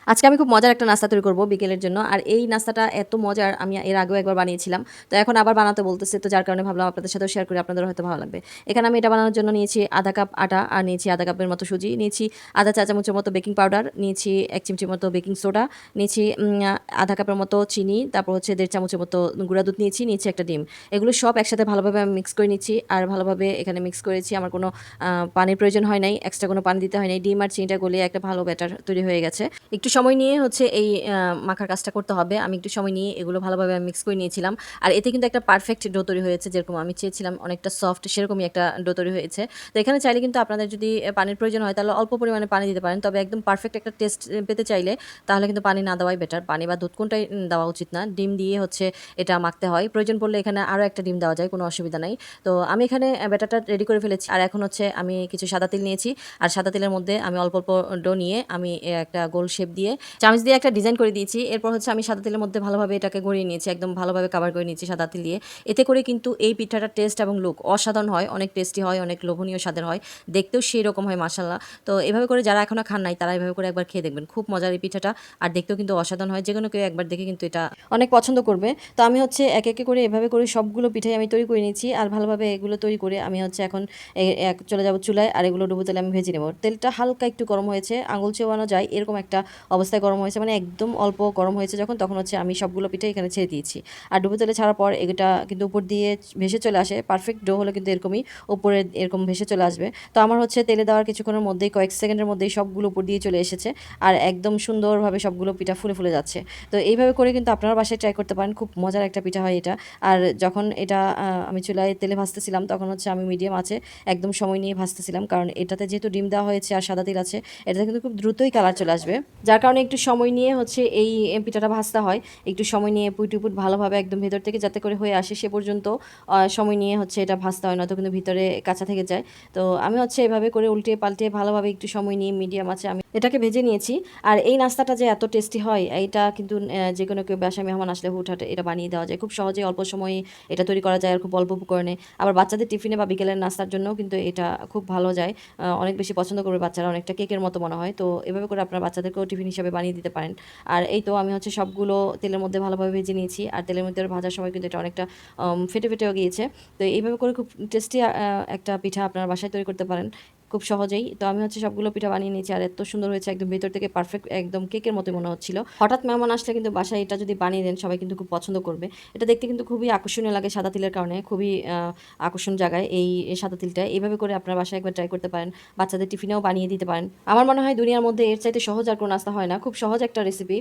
আজকে আমি খুব মজার একটা নাস্তা তৈরি করব বিকেলের জন্য। আর এই নাস্তাটা এত মজার আমি এর আগেও একবার বানিয়েছিলাম। তো এখন আবার বানাতে বলতেছে। তো যার কারণে ভাবলাম আপনাদের সাথেও শেয়ার করি, আপনাদেরও হয়তো ভালো লাগবে। এখানে আমি এটা বানানোর জন্য নিয়েছি 1/2 কাপ আটা আর নিয়েছি 1/2 কাপের মতো সুজি, নিয়েছি আধা চা চামচের মতো বেকিং পাউডার, নিয়েছি 1 চিমচির মতো বেকিং সোডা, নিয়েছি 1/2 কাপের মতো চিনি, তারপর হচ্ছে 1.5 চামচের মতো গুঁড়া দুধ নিয়েছি একটা ডিম। এগুলো সব একসাথে ভালোভাবে আমি মিক্স করে নিচ্ছি। আর ভালোভাবে এখানে মিক্স করেছি। আমার কোনো পানির প্রয়োজন হয় নাই, এক্সট্রা কোনো পানি দিতে হয় নাই। ডিম আর চিনিটা গলিয়ে একটা ভালো ব্যাটার তৈরি হয়ে গেছে। একটু সময় নিয়ে হচ্ছে এই মাখার কাজটা করতে হবে। আমি একটু সময় নিয়ে এগুলো ভালোভাবে আমি মিক্স করে নিয়েছিলাম। আর এতে কিন্তু একটা পারফেক্ট ডো তৈরি হয়েছে, যেরকম আমি চেয়েছিলাম অনেকটা সফট সেরকমই একটা ডো তৈরি হয়েছে। তো এখানে চাইলে কিন্তু আপনাদের যদি পানির প্রয়োজন হয় তাহলে অল্প পরিমাণে পানি দিতে পারেন। তবে একদম পারফেক্ট একটা টেস্ট পেতে চাইলে তাহলে কিন্তু পানি না দেওয়াই বেটার। পানি বা দুধ কোনটাই দেওয়া উচিত না। ডিম দিয়ে হচ্ছে এটা মাখতে হয়। প্রয়োজন পড়লে এখানে আরও একটা ডিম দেওয়া যায়, কোনো অসুবিধা নাই। তো আমি এখানে ব্যাটারটা রেডি করে ফেলেছি। আর এখন হচ্ছে আমি কিছু সাদা তিল নিয়েছি। আর সাদা তিলের মধ্যে আমি অল্প ডো নিয়ে আমি একটা গোল শেপ দিয়ে চামচ দিয়ে একটা ডিজাইন করে দিয়েছি। এরপর হচ্ছে আমি সাদা তেলের মধ্যে ভালোভাবে এটাকে গড়িয়ে নিয়েছি, একদম ভালোভাবে কাভার করে নিয়েছি সাদা তেল দিয়ে। এতে করে কিন্তু এই পিঠাটার টেস্ট এবং লুক অসাধারণ হয়, অনেক টেস্টি হয়, অনেক লোভনীয় স্বাদের হয়, দেখতেও সেই রকম হয় মাশাআল্লাহ। তো এভাবে করে যারা এখনো খান নাই তারা এভাবে করে একবার খেয়ে দেখবেন, খুব মজার এই পিঠাটা। আর দেখতেও কিন্তু অসাধারণ হয়, যে কোনো কেউ একবার দেখে কিন্তু এটা অনেক পছন্দ করবে। তো আমি হচ্ছে একে একে করে এভাবে করে সবগুলো পিঠাই আমি তৈরি করে নিয়েছি। আর ভালোভাবে এগুলো তৈরি করে আমি হচ্ছে এখন চলে যাব চুলায়। আর এগুলো ডুবো তেলে আমি ভেজে নেব। তেলটা হালকা একটু গরম হয়েছে, আঙুল চেবানো যায় এরকম একটা অবস্থায় গরম হয়েছে, মানে একদম অল্প গরম হয়েছে যখন, তখন হচ্ছে আমি সবগুলো পিঠা এখানে ছেড়ে দিয়েছি। আর ডুবো তেলে ছাড়ার পর এটা কিন্তু উপর দিয়ে ভেসে চলে আসে। পারফেক্ট ডো হলে কিন্তু এরকমই উপরে এরকম ভেসে চলে আসবে। তো আমার হচ্ছে তেলে দেওয়ার কিছুক্ষণের মধ্যেই, কয়েক সেকেন্ডের মধ্যেই সবগুলো উপর দিয়ে চলে এসেছে। আর একদম সুন্দরভাবে সবগুলো পিঠা ফুলে ফুলে যাচ্ছে। তো এইভাবে করে কিন্তু আপনারা বাসায় ট্রাই করতে পারেন, খুব মজার একটা পিঠা হয় এটা। আর যখন এটা আমি চুলায় তেলে ভাজতেছিলাম তখন হচ্ছে আমি মিডিয়াম আছে একদম সময় নিয়ে ভাজতেছিলাম, কারণ এটাতে যেহেতু ডিম দেওয়া হয়েছে আর সাদা তিল আছে, এটাতে কিন্তু খুব দ্রুতই কালার চলে আসবে। যার কারণে একটু সময় নিয়ে হচ্ছে এই পিঠাটা ভাজতে হয়। একটু সময় নিয়ে পুট ভালোভাবে একদম ভেতর থেকে যাতে করে হয়ে আসে সে পর্যন্ত সময় নিয়ে হচ্ছে এটা ভাজতে হয়, নয়তো কিন্তু ভিতরে কাঁচা থেকে যায়। তো আমি হচ্ছে এভাবে করে উল্টিয়ে পাল্টিয়ে ভালোভাবে একটু সময় নিয়ে মিডিয়াম আছে আমি এটাকে ভেজে নিয়েছি। আর এই নাস্তাটা যে এত টেস্টি হয় এইটা কিন্তু যে কোনো কেউ বাসায় মেহমান আসলে হুটহাট এটা বানিয়ে দেওয়া যায় খুব সহজে, অল্প সময়ে এটা তৈরি করা যায় আর খুব অল্প উপকরণে। আবার বাচ্চাদের টিফিনে বা বিকেলের নাস্তার জন্যও কিন্তু এটা খুব ভালো যায়। অনেক বেশি পছন্দ করবে বাচ্চারা, অনেকটা কেকের মতো মনে হয়। তো এভাবে করে আপনার বাচ্চাদেরকেও টিফিন হিসাবে বানিয়ে দিতে পারেন। আর এই তো আমি হচ্ছে সবগুলো তেলের মধ্যে ভালোভাবে ভেজে নিয়েছি। আর তেলের মধ্যে ভাজার সময় কিন্তু এটা অনেকটা ফেটে ফেটেও গিয়েছে। তো এইভাবে করে খুব টেস্টি একটা পিঠা আপনার বাসায় তৈরি করতে পারেন খুব সহজেই। তো আমি হচ্ছে সবগুলো পিঠা বানিয়ে নিয়েছি। আর এত সুন্দর হয়েছে, একদম ভেতর থেকে পারফেক্ট একদম কেকের মতো মনে হচ্ছিল। হঠাৎ মেহমান আসলে কিন্তু বাসায় এটা যদি বানিয়ে দেন সবাই কিন্তু খুব পছন্দ করবে। এটা দেখতে কিন্তু খুবই আকর্ষণীয় লাগে সাদা তিলের কারণে, খুবই আকর্ষণ জাগায় এই সাদা তিলটা। এইভাবে করে আপনার বাসায় একবার ট্রাই করতে পারেন, বাচ্চাদের টিফিনেও বানিয়ে দিতে পারেন। আমার মনে হয় দুনিয়ার মধ্যে এর চাইতে সহজ আর কোনো নাস্তা হয় না, খুব সহজ একটা রেসিপি।